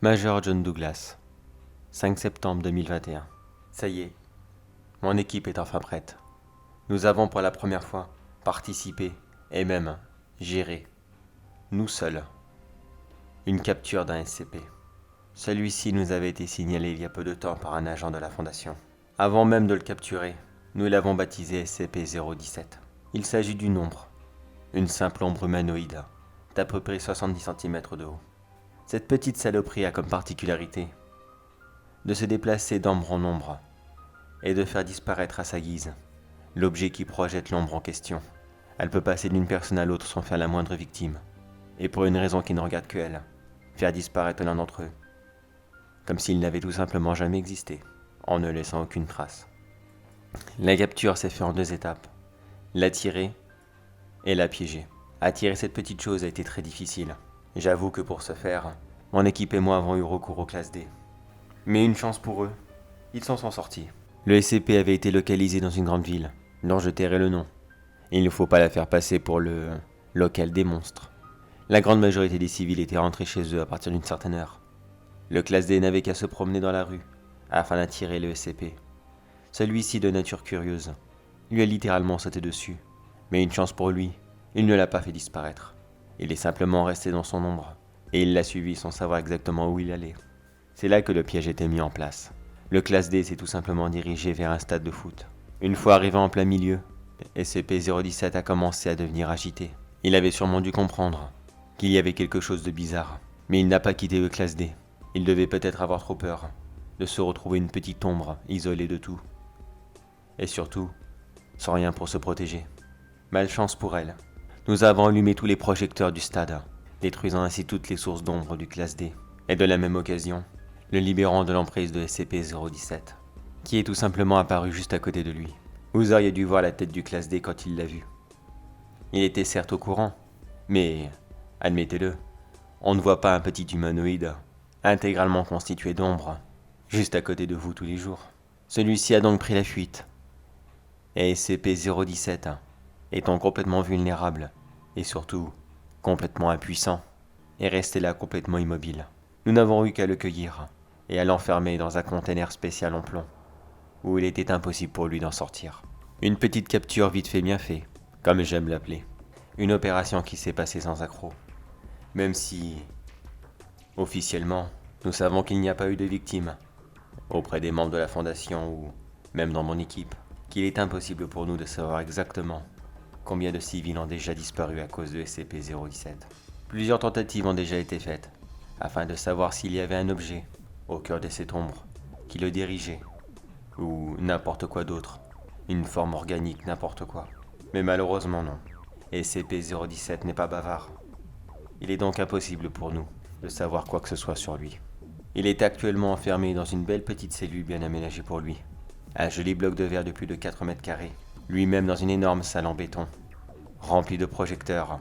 Major John Douglas, 5 septembre 2021. Ça y est, mon équipe est enfin prête. Nous avons pour la première fois participé et même géré, nous seuls, une capture d'un SCP. Celui-ci nous avait été signalé il y a peu de temps par un agent de la Fondation. Avant même de le capturer, nous l'avons baptisé SCP-017. Il s'agit d'une ombre, une simple ombre humanoïde, d'à peu près 70 cm de haut. Cette petite saloperie a comme particularité de se déplacer d'ombre en ombre et de faire disparaître à sa guise l'objet qui projette l'ombre en question. Elle peut passer d'une personne à l'autre sans faire la moindre victime, et pour une raison qui ne regarde que elle, faire disparaître l'un d'entre eux, comme s'il n'avait tout simplement jamais existé, en ne laissant aucune trace. La capture s'est faite en 2 étapes, l'attirer et la piéger. Attirer cette petite chose a été très difficile. J'avoue que pour ce faire, mon équipe et moi avons eu recours aux classes D. Mais une chance pour eux, ils s'en sont sortis. Le SCP avait été localisé dans une grande ville, dont je tairai le nom. Il ne faut pas la faire passer pour le local des monstres. La grande majorité des civils étaient rentrés chez eux à partir d'une certaine heure. Le classe D n'avait qu'à se promener dans la rue, afin d'attirer le SCP. Celui-ci, de nature curieuse, lui a littéralement sauté dessus. Mais une chance pour lui, il ne l'a pas fait disparaître. Il est simplement resté dans son ombre, et il l'a suivi sans savoir exactement où il allait. C'est là que le piège était mis en place. Le classe D s'est tout simplement dirigé vers un stade de foot. Une fois arrivé en plein milieu, SCP-017 a commencé à devenir agité. Il avait sûrement dû comprendre qu'il y avait quelque chose de bizarre, mais il n'a pas quitté le classe D. Il devait peut-être avoir trop peur de se retrouver une petite ombre isolée de tout. Et surtout, sans rien pour se protéger. Malchance pour elle. Nous avons allumé tous les projecteurs du stade, détruisant ainsi toutes les sources d'ombre du classe D, et de la même occasion, le libérant de l'emprise de SCP-017, qui est tout simplement apparu juste à côté de lui. Vous auriez dû voir la tête du classe D quand il l'a vu. Il était certes au courant, mais, admettez-le, on ne voit pas un petit humanoïde, intégralement constitué d'ombre, juste à côté de vous tous les jours. Celui-ci a donc pris la fuite, et SCP-017, étant complètement vulnérable, et surtout complètement impuissant, est resté là complètement immobile. Nous n'avons eu qu'à le cueillir et à l'enfermer dans un conteneur spécial en plomb, où il était impossible pour lui d'en sortir. Une petite capture vite fait bien fait, comme j'aime l'appeler. Une opération qui s'est passée sans accroc. Même si, officiellement, nous savons qu'il n'y a pas eu de victimes, auprès des membres de la Fondation ou même dans mon équipe, qu'il est impossible pour nous de savoir exactement combien de civils ont déjà disparu à cause de SCP-017. Plusieurs tentatives ont déjà été faites, afin de savoir s'il y avait un objet, au cœur de cette ombre, qui le dirigeait, ou n'importe quoi d'autre, une forme organique, n'importe quoi. Mais malheureusement non, SCP-017 n'est pas bavard. Il est donc impossible pour nous de savoir quoi que ce soit sur lui. Il est actuellement enfermé dans une belle petite cellule bien aménagée pour lui. Un joli bloc de verre de plus de 4 mètres carrés, lui-même dans une énorme salle en béton, remplie de projecteurs,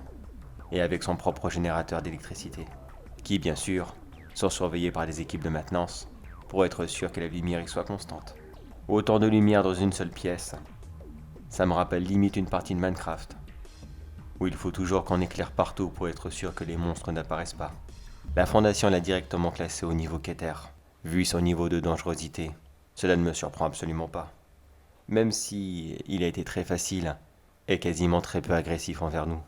et avec son propre générateur d'électricité, qui bien sûr sont surveillés par des équipes de maintenance pour être sûr que la lumière y soit constante. Autant de lumière dans une seule pièce, ça me rappelle limite une partie de Minecraft, où il faut toujours qu'on éclaire partout pour être sûr que les monstres n'apparaissent pas. La Fondation l'a directement classé au niveau Keter. Vu son niveau de dangerosité, cela ne me surprend absolument pas. Même si il a été très facile et quasiment très peu agressif envers nous.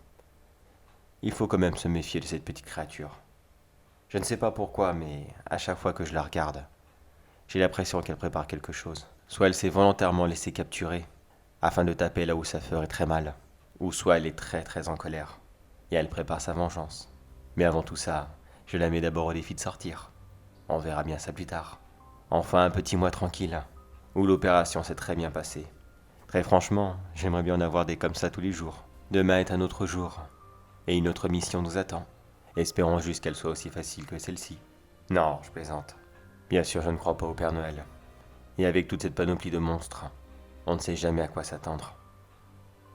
Il faut quand même se méfier de cette petite créature. Je ne sais pas pourquoi, mais à chaque fois que je la regarde, j'ai l'impression qu'elle prépare quelque chose. Soit elle s'est volontairement laissée capturer, afin de taper là où ça ferait très mal, ou soit elle est très très en colère, et elle prépare sa vengeance. Mais avant tout ça, je la mets d'abord au défi de sortir. On verra bien ça plus tard. Enfin un petit mois tranquille, où l'opération s'est très bien passée. Très franchement, j'aimerais bien en avoir des comme ça tous les jours. Demain est un autre jour, et une autre mission nous attend. Espérons juste qu'elle soit aussi facile que celle-ci. Non, je plaisante. Bien sûr, je ne crois pas au Père Noël. Et avec toute cette panoplie de monstres, on ne sait jamais à quoi s'attendre.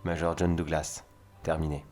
Major John Douglas, terminé.